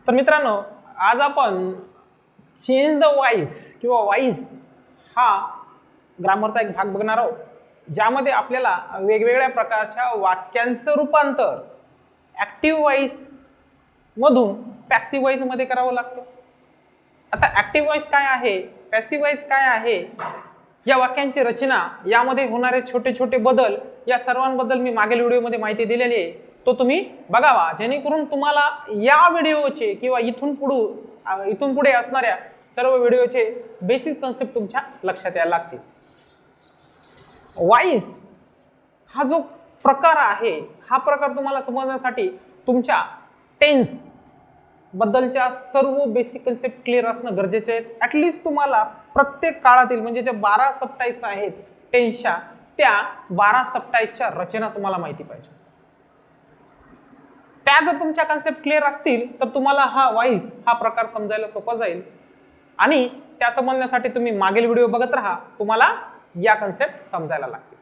तर मित्रांनो, आज आपण चेंज द वॉइस किंवा वॉइस हा ग्रामरचा एक भाग बघणार आहोत, ज्यामध्ये आपल्याला वेगवेगळ्या प्रकारच्या वाक्यांचं रूपांतर ॲक्टिव्ह वॉइस मधून पॅसिव्ह वॉइस मध्ये करावं लागतं. आता ॲक्टिव्ह वॉइस काय आहे, पॅसिव्ह वॉइस काय आहे, या वाक्यांची रचना, यामध्ये होणारे छोटे छोटे बदल, या सर्वांबद्दल मी मागील व्हिडिओमध्ये माहिती दिलेली आहे. तो तुम्ही बघावा, जेणेकरून तुम्हाला या व्हिडिओचे किंवा इथून पुढे असणाऱ्या सर्व व्हिडिओचे बेसिक कन्सेप्ट तुमच्या लक्षात यायला लागतील. वॉइस हा जो प्रकार आहे, हा प्रकार तुम्हाला समजण्यासाठी तुमच्या टेन्स बद्दलच्या सर्व बेसिक कन्सेप्ट क्लिअर असणं गरजेचे आहे. ॲटलिस्ट तुम्हाला प्रत्येक काळातील म्हणजे ज्या 12 सबटाईप्स आहेत टेन्सच्या, त्या 12 सबटाईप्सच्या रचना तुम्हाला माहिती पाहिजे. त्या जर तुमच्या कन्सेप्ट क्लिअर असतील तर तुम्हाला हा वॉइस हा प्रकार समजायला सोपा जाईल. आणि त्या समजण्यासाठी तुम्ही मागील व्हिडिओ बघत राहा, तुम्हाला या कन्सेप्ट समजायला लागतील.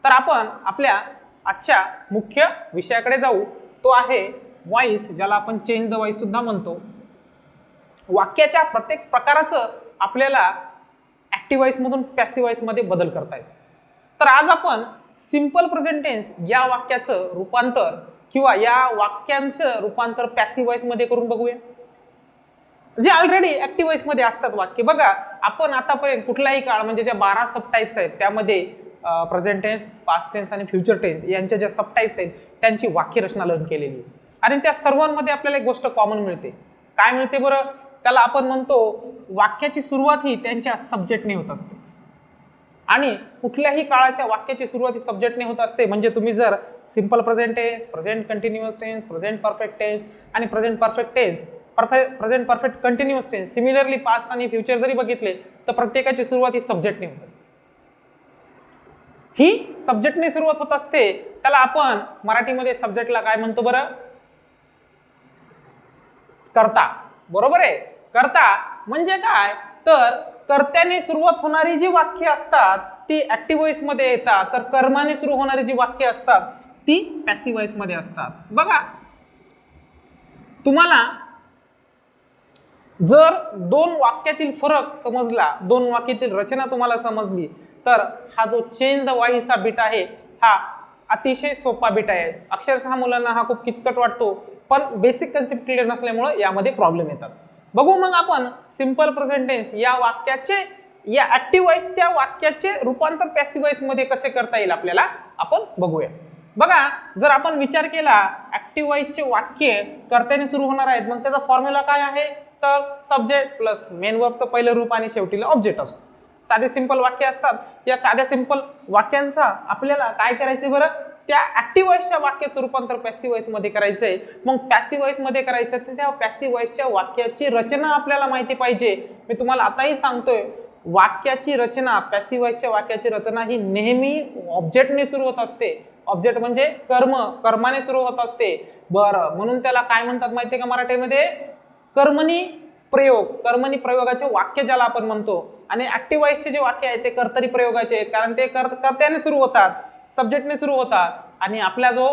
तर आपण आपल्या आजच्या मुख्य विषयाकडे जाऊ. तो आहे वॉइस, ज्याला आपण चेंज द वॉइस सुद्धा म्हणतो. वाक्याच्या प्रत्येक प्रकाराचं आपल्याला ॲक्टिव्ह वॉइस मधून पॅसिव्ह वॉइस मध्ये बदल करता येतो. तर आज आपण सिंपल प्रेझेंट टेन्स या वाक्याचं रूपांतर किंवा या वाक्यांचं रूपांतर पॅसिव्ह वॉइस मध्ये करून बघूया. जे ऑलरेडी ॲक्टिव्ह वॉइस मध्ये असतात वाक्य. बघा, आपण आतापर्यंत कुठलाही काळ म्हणजे ज्या 12 सबटाईप्स आहेत त्यामध्ये प्रेझेंट टेन्स, पास्ट टेन्स आणि फ्युचर टेन्स यांच्या ज्या सबटाईप्स आहेत त्यांची वाक्यरचना लर्न केलेली आहे. आणि त्या सर्वांमध्ये आपल्याला एक गोष्ट कॉमन मिळते. काय मिळते बरं? त्याला आपण म्हणतो वाक्याची सुरुवात ही त्यांच्या सब्जेक्टने होत असते. आणि कुठल्याही काळाच्या वाक्याची सुरुवात ही सब्जेक्टने होत असते. म्हणजे तुम्ही जर simple present tense, present continuous tense, present perfect tense आणि present perfect tense, present perfect continuous tense, similarly past आणि फ्युचर जरी बघितले तर प्रत्येकाची सुरुवात ही सब्जेक्टने होत असते. ही सब्जेक्टने सुरुवात होत असते. त्याला आपण मराठीमध्ये सब्जेक्टला काय म्हणतो बरं? कर्ता. बरोबर आहे. कर्ता म्हणजे काय? तर कर्त्याने सुरुवात होणारी जी वाक्य असतात ती ॲक्टिव्ह वॉइस मध्ये येतात, तर कर्माने सुरू होणारी जी वाक्य असतात ती पॅसिव्ह वॉइस मध्ये असतात. बघा, तुम्हाला जर दोन वाक्यातील फरक समजला, दोन वाक्यातील रचना तुम्हाला समजली, तर हा जो चेंज द वॉइस हा बीट आहे हा अतिशय सोपा बीट आहे. अक्षरशः मुलांना हा खूप किचकट वाटतो, पण बेसिक कन्सेप्ट क्लिअर नसल्यामुळे यामध्ये प्रॉब्लेम येतात. बघू मग आपण सिंपल प्रेझेंट टेन्स या वाक्याचे, या ॲक्टिव्ह वॉइसच्या वाक्याचे रूपांतर पॅसिव्ह वॉइस मध्ये कसे करता येईल आपल्याला आपण बघूया. बघा, जर आपण विचार केला ॲक्टिव्ह वॉइसचे वाक्य कर्त्याने सुरू होणार आहेत, मग त्याचा फॉर्म्युला काय आहे? तर सब्जेक्ट प्लस मेन वर्बचं पहिलं रूप आणि शेवटीला ऑब्जेक्ट असतो. साधे सिंपल वाक्य असतात. या साध्या सिंपल वाक्यांचा आपल्याला काय करायचं बरं? त्या ॲक्टिव्ह वॉइसच्या वाक्याचं रूपांतर पॅसिव्ह वॉइस मध्ये करायचंय. मग पॅसिव्ह वॉइस मध्ये करायचं तर त्या पॅसिव्ह वॉइसच्या वाक्याची रचना आपल्याला माहिती पाहिजे. मी तुम्हाला आताही सांगतोय, वाक्याची रचना, पॅसिव्ह वॉइसच्या वाक्याची रचना ही नेहमी ऑब्जेक्टने सुरू होत असते. ऑब्जेक्ट म्हणजे कर्म, कर्माने सुरू होत असते. बरं, म्हणून त्याला काय म्हणतात माहितीये का मराठीमध्ये? कर्मणी प्रयोग. कर्मणी प्रयोगाचे वाक्य ज्याला आपण म्हणतो. आणि ॲक्टिव्ह वॉइसचे जे वाक्य आहेत ते कर्तरी प्रयोगाचे आहेत, कारण ते कर्त्याने सुरू होतात, सब्जेक्टने सुरू होतात. आणि आपला जो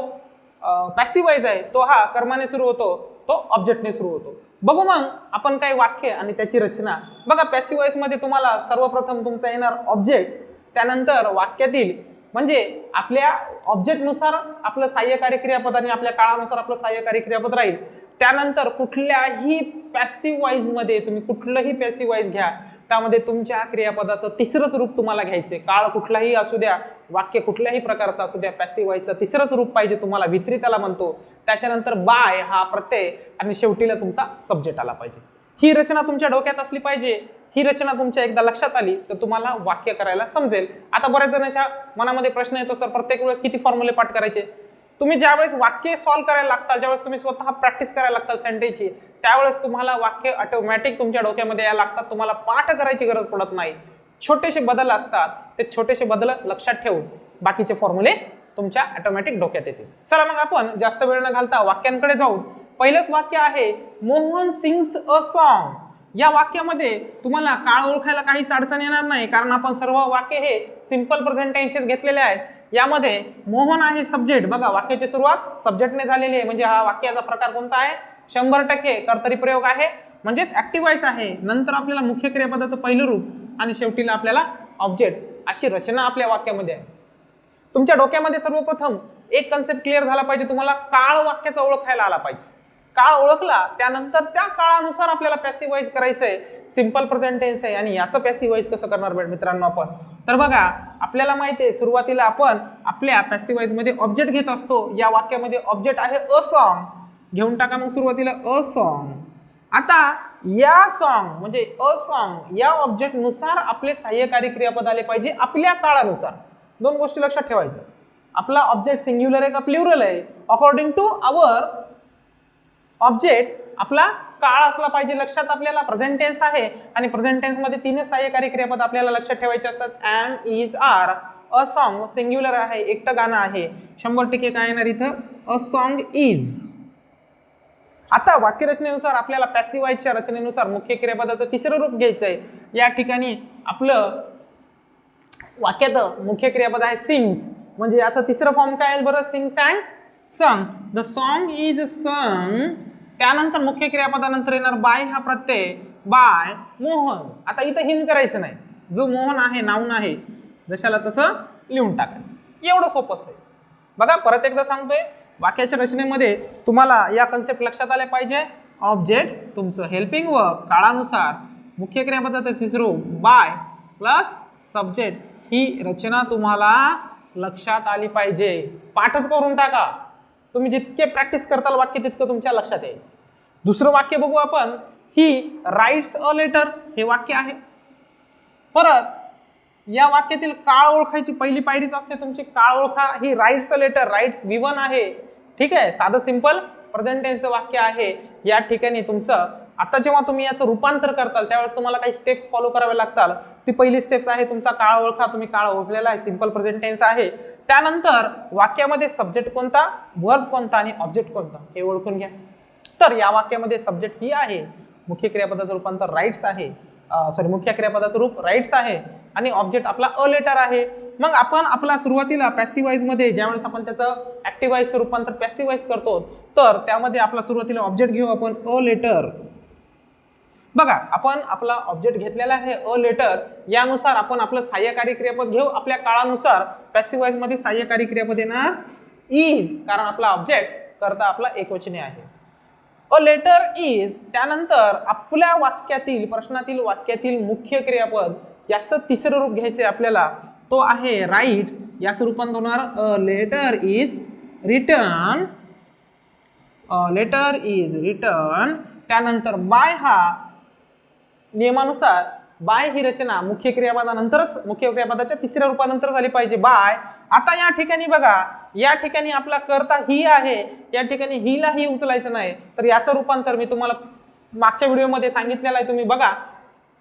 पॅसिव्ह वॉइस आहे तो हा कर्माने सुरू होतो, तो ऑब्जेक्टने सुरू होतो. बघू मग आपण काही वाक्य आणि त्याची रचना. बघा, पॅसिव्ह वॉइस मध्ये तुम्हाला सर्वप्रथम तुमचा येणार ऑब्जेक्ट, त्यानंतर वाक्यातील म्हणजे आपल्या ऑब्जेक्टनुसार आपलं सहाय्यकारी क्रियापद आणि आपल्या काळानुसार आपलं सहाय्यकारी क्रियापद राहील. त्यानंतर कुठल्याही पॅसिव्ह वॉइस मध्ये तुम्ही कुठलंही पॅसिव्ह वॉइस घ्या, त्यामध्ये तुमच्या क्रियापदाचं तिसरंच रूप तुम्हाला घ्यायचे. काळ कुठलाही असू द्या, वाक्य कुठल्याही प्रकारचं असू द्या, पॅसिव्ह वॉइसचं तिसरंच रूप पाहिजे तुम्हाला. वितरी त्याला म्हणतो. त्याच्यानंतर बाय हा प्रत्यय आणि शेवटीला तुमचा सब्जेक्ट आला पाहिजे. ही रचना तुमच्या डोक्यात असली पाहिजे. ही रचना तुमच्या एकदा लक्षात आली तर तुम्हाला वाक्य करायला समजेल. आता बऱ्याच जणांच्या मनामध्ये प्रश्न येतो, सर प्रत्येक वेळेस किती फॉर्म्युले पाठ करायचे? तुम्ही ज्यावेळेस वाक्य सॉल्व्ह करायला लागतात, ज्यावेळेस तुम्ही स्वतः प्रॅक्टिस करायला लागतात सेंटेन्सची, त्यावेळेस तुम्हाला वाक्य ऑटोमॅटिक तुमच्या डोक्यामध्ये यायला लागतात. तुम्हाला पाठ करायची गरज पडत नाही. छोटेसे बदल असतात, ते छोटेसे बदल लक्षात ठेवून बाकीचे फॉर्म्युले तुमच्या ऑटोमॅटिक डोक्यात येतील. चला मग आपण जास्त वेळ न घालता वाक्यांकडे जाऊ. पहिलंच वाक्य आहे मोहन सिंग्स अ सॉन्ग. या वाक्यामध्ये तुम्हाला काळ ओळखायला काहीच अडचण येणार नाही, कारण आपण सर्व वाक्य हे सिंपल प्रेझेंट टेन्सेस घेतलेले आहेत. यामध्ये मोहन आहे सब्जेक्ट. बघा, वाक्याची सुरुवात सब्जेक्टने झालेली आहे, म्हणजे हा वाक्याचा प्रकार कोणता आहे? 100% कर्तरी प्रयोग आहे, म्हणजेच ऍक्टिव्ह वॉइस आहे. नंतर आपल्याला मुख्य क्रियापदाचं पहिलं रूप आणि शेवटीला आपल्याला ऑब्जेक्ट अशी रचना आपल्या वाक्यामध्ये आहे. तुमच्या डोक्यामध्ये सर्वप्रथम एक कन्सेप्ट क्लिअर झाला पाहिजे, तुम्हाला काळ वाक्याचा ओळखायला आला पाहिजे. काळ ओळखला त्यानंतर त्या काळानुसार आपल्याला पॅसिव्ह वॉइस करायचंय, सिंपल प्रेझेंट टेन्स आहे. आणि याचं पॅसिव्ह वॉइस कसं करणार मित्रांनो आपण, तर बघा आपल्याला माहिती आहे सुरुवातीला आपण आपल्या पॅसिव्ह वॉइस मध्ये ऑब्जेक्ट घेत असतो. या वाक्यामध्ये ऑब्जेक्ट आहे अ सॉन्ग, घेऊन टाका मग सुरुवातीला अ सॉन्ग. आता या सॉन्ग म्हणजे अ सॉन्ग या ऑब्जेक्ट नुसार आपले सहाय्यकारी क्रियापद आले पाहिजे आपल्या काळानुसार. दोन गोष्टी लक्षात ठेवायचं, आपला ऑब्जेक्ट सिंग्युलर आहे का प्लुरल आहे, अकॉर्डिंग टू आवर ऑब्जेक्ट आपला काळ असला पाहिजे. लक्षात आपल्याला प्रेझेंट टेन्स आहे आणि प्रेझेंट टेन्स मध्ये तीन सहाय्यकारी क्रियापद आपल्याला लक्षात ठेवायचे असतात. Am, is, are. A song singular आहे, एकटं गाणं आहे, 100% काय येणार इथं अ सॉन्ग इज. आता वाक्यरचनेनुसार आपल्याला पॅसिव्ह वॉइसच्या रचनेनुसार मुख्य क्रियापदाचं तिसरं रूप घ्यायचं आहे. या ठिकाणी आपलं वाक्यात मुख्य क्रियापद आहे सिंग्स, म्हणजे याचं तिसरं फॉर्म काय आहे बरं, सिंग, सॅंग, संग. द सॉन्ग इज संग. त्यानंतर मुख्य क्रियापदानंतर येणार बाय हा प्रत्यय, बाय मोहन. आता इथं हिम करायचं नाही, जो मोहन आहे नाऊन आहे जशाला तसं लिहून टाकायचं, एवढं सोपंच आहे. बघा परत एकदा सांगतोय, वाक्याच्या रचनेमध्ये तुम्हाला या कन्सेप्ट लक्षात आले पाहिजे. ऑब्जेक्ट तुमचं हेल्पिंग वर्क काळानुसार, मुख्य क्रियापदाचं तिसरं बाय प्लस सब्जेक्ट, ही रचना तुम्हाला लक्षात आली पाहिजे. पाठच करून टाका, तुम्ही जितके प्रॅक्टिस करताल वाक्य तितकं तुमच्या लक्षात येईल. दुसरं वाक्य बघू आपण, ही राइट्स अ लेटर, हे वाक्य आहे. परत या वाक्यातील काळ ओळखायची पहिली पायरीच असते तुमची, काळ ओळखा. He writes a letter, writes V1 आहे, ठीक आहे, साधं सिंपल प्रेझेंट टेन्सचं वाक्य आहे. या ठिकाणी तुमचं आता जेव्हा तुम्ही याचं रूपांतर करताल त्यावेळेस तुम्हाला काही स्टेप्स फॉलो करावे लागतात. ती पहिली स्टेप्स आहे तुमचा काळ ओळखा. तुम्ही काळ ओळखलेला आहे, सिंपल प्रेझेंट टेन्स आहे. त्यानंतर वाक्यामध्ये सब्जेक्ट कोणता, वर्ब कोणता आणि ऑब्जेक्ट कोणता हे ओळखून घ्या. तर या वाक्यामध्ये सब्जेक्ट ही आहे, मुख्य क्रियापदाचं रूपांतर राइट्स आहे, मुख्य क्रियापदाचं रूप राइट्स आहे आणि ऑब्जेक्ट आपला अ लेटर आहे. मग आपण आपला सुरुवातीला पॅसिव्ह वॉइस मध्ये ज्यावेळेस आपण त्याचं ऍक्टिव्ह वॉइसचं रूपांतर पॅसिव्ह वॉइस करतो, तर त्यामध्ये आपला सुरुवातीला ऑब्जेक्ट घेऊ आपण अ लेटर. बघा आपण आपला ऑब्जेक्ट घेतलेला आहे अ लेटर, यानुसार आपण आपलं सहाय्यकारी क्रियापद घेऊ आपल्या काळानुसार. पॅसिव्ह वॉइस मध्ये सहाय्यकारी क्रियापद येणार इज, कारण आपला ऑब्जेक्ट करता आपला एकवचनी आहे. A letter is. त्यानंतर आपल्या वाक्यातील प्रश्नातील वाक्यातील मुख्य क्रियापद याचं तिसरं रूप घ्यायचंय आपल्याला, तो आहे राइट्स. याचं रूपांतर होणार a letter is written, a letter is written. त्यानंतर बाय हा नियमानुसार बाय ही रचना मुख्य क्रियापदानंतरच, मुख्य क्रियापदाच्या तिसऱ्या रूपानंतर झाली पाहिजे बाय. आता या ठिकाणी बघा, या ठिकाणी आपला कर्ता ही आहे, या ठिकाणी हीला ही उचलायचं नाही, तर याचं रूपांतर मी तुम्हाला मागच्या व्हिडिओमध्ये सांगितलेलं आहे. तुम्ही बघा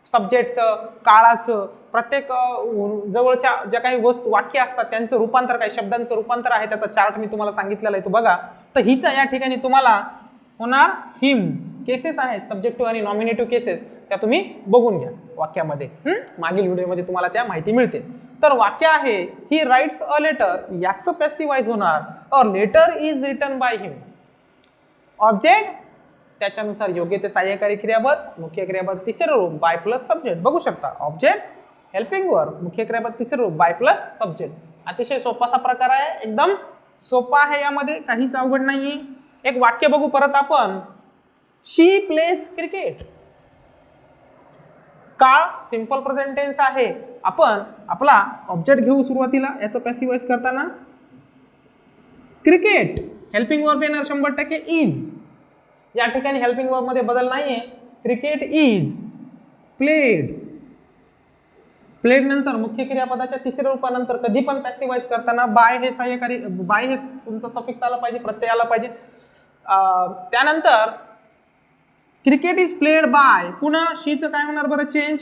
सब्जेक्टचं, काळाचं, प्रत्येक जवळच्या ज्या काही वस्तू वाक्य असतात त्यांचं रूपांतर, काही शब्दांचं रूपांतर आहे, त्याचा चार्ट मी तुम्हाला सांगितलेला आहे, तो बघा. तर हिचा या ठिकाणी तुम्हाला होणार हिम. केसेस आहेत सब्जेक्टिव्ह आणि नॉमिनेटिव्ह केसेस, त्या तुम्ही बघून घ्या वाक्यामध्ये, मागील व्हिडिओमध्ये तुम्हाला त्या माहिती मिळते. तर वाक्य आहे ही राइट्स अ लेटर, याचं पॅसिव्ह वॉइस होणार a letter is written by him. Object त्याच्यानुसार योग्य ते सहाय्यकारी क्रियापद, मुख्य क्रियापद तिसरं रूप बाय प्लस सब्जेक्ट. बघू शकता ऑब्जेक्ट हेल्पिंग वर्ब, मुख्य क्रियापद तिसरं रूप बाय प्लस सब्जेक्ट. अतिशय सोपासा प्रकार आहे, एकदम सोपा आहे, यामध्ये काहीच अवघड नाहीये. एक वाक्य बघू परत आपण, शी प्लेज क्रिकेट. काळ सिंपल प्रेझेंट टेन्स आहे. आपण आपला ऑब्जेक्ट घेऊ सुरुवातीला याचं पॅसिव्ह वॉइस करताना, क्रिकेट हेल्पिंग वर्ब येणार 100% इज. या ठिकाणी हेल्पिंग वर्ब मध्ये बदल नाहीये, क्रिकेट इज प्लेड. प्लेड नंतर मुख्य क्रियापदाच्या तिसऱ्या रूपानंतर कधी पण पॅसिव्ह वॉइस करताना बाय हे सहाय्यकारी, बाय हे तुमचा सफिक्स आला पाहिजे, प्रत्यय आला पाहिजे. त्यानंतर क्रिकेट इज प्लेड बाय, पुन्हा शीचं काय होणार बरं, चेंज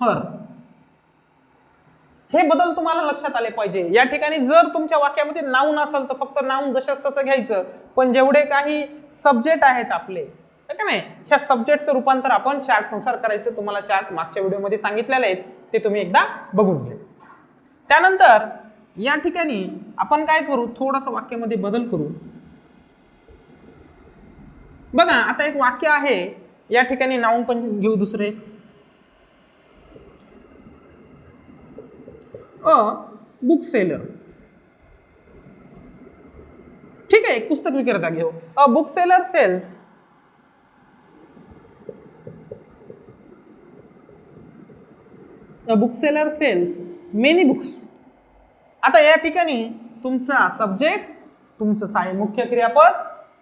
हर. हे बदल तुम्हाला लक्षात आले पाहिजे. या ठिकाणी जर तुमच्या वाक्यामध्ये नाऊन असेल तर फक्त नाऊन जशाच तसं घ्यायचं, पण जेवढे काही सब्जेक्ट आहेत आपले, का नाही, ह्या सब्जेक्टचं रूपांतर आपण चार्टनुसार करायचं. तुम्हाला चार्ट मागच्या व्हिडिओमध्ये सांगितलेले आहेत, ते तुम्ही एकदा बघून घ्या. त्यानंतर या ठिकाणी आपण काय करू, थोडंसं वाक्यामध्ये बदल करू. बघा आता एक वाक्य आहे, या ठिकाणी नाऊन पण घेऊ दुसरे, अ बुक सेलर. ठीक आहे, एक पुस्तक विक्रेता घेऊ. A book seller cells book seller cells many books. आता या ठिकाणी तुमचा सब्जेक्ट, तुमचं सहाय्यक मुख्य क्रियापद,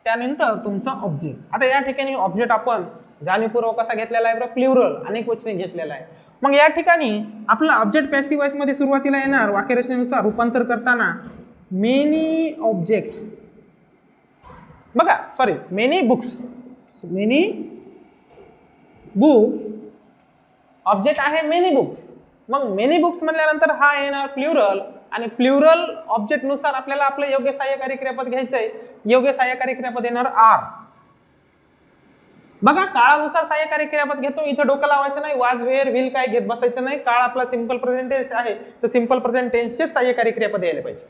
त्यानंतर तुमचा ऑब्जेक्ट. आता या ठिकाणी ऑब्जेक्ट आपण जाणीवपूर्वक कसा घेतलेला आहे, प्लुरल अनेक वचने घेतलेला आहे. मग या ठिकाणी आपला ऑब्जेक्ट पॅसिव्ह वॉइस मध्ये सुरुवातीला येणार वाक्यरचनेनुसार रूपांतर करताना मेनी ऑब्जेक्ट्स, बघा sorry many books, many books, object आहे मेनी बुक्स. मग मेनी बुक्स म्हटल्यानंतर हा येणार प्लुरल, आणि प्लुरल ऑब्जेक्ट नुसार आपल्याला आपलं योग्य सहाय्यकारी क्रियापद घ्यायचंय. योग्य सहाय्यकारी क्रियापद येणार आर. बघा काळानुसार सहाय्यकारी क्रियापद घेतो, इथे डोकं लावायचं नाही, वाज वेअर विल काय घेत बसायचं नाही. काळ आपला सिंपल प्रेझेंट टेन्स आहे, तर सिंपल प्रेझेंट टेन्सचे सहाय्यकारी क्रियापद यायला पाहिजे.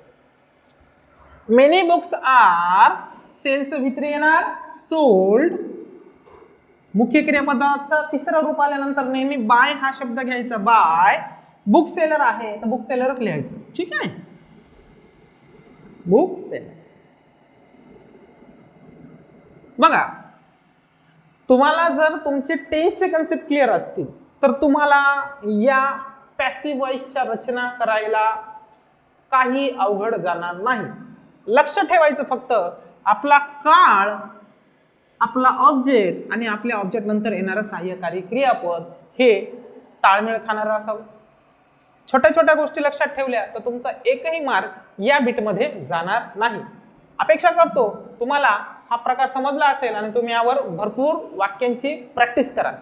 मेनी बुक्स आर सेल्स भित्री येणार सोल्ड. मुख्य क्रियापदाचा तिसरा रूप आल्यानंतर नेहमी बाय हा शब्द घ्यायचा. बाय बुक सेलर आहे तर बुक सेलरच लिहायचं. ठीक आहे, बुक सेलर. बघा तुम्हाला जर तुमचे टेन्सचे कन्सेप्ट क्लिअर असतील तर तुम्हाला या पॅसिव्ह वॉइसच्या रचना करायला काही अवघड जाणार नाही. लक्ष ठेवायचं फक्त आपला काळ, आपला ऑब्जेक्ट आणि आपल्या ऑब्जेक्ट नंतर येणारं सहाय्यकारी क्रियापद हे ताळमेळ खाणारं असावं. छोट्या छोट्या गोष्टी लक्षात ठेवल्या तर तुमचा एकही मार्क या बिटमध्ये जाणार नाही. अपेक्षा करतो तुम्हाला हा प्रकार समजला असेल आणि तुम्ही यावर भरपूर वाक्यांची प्रॅक्टिस करा.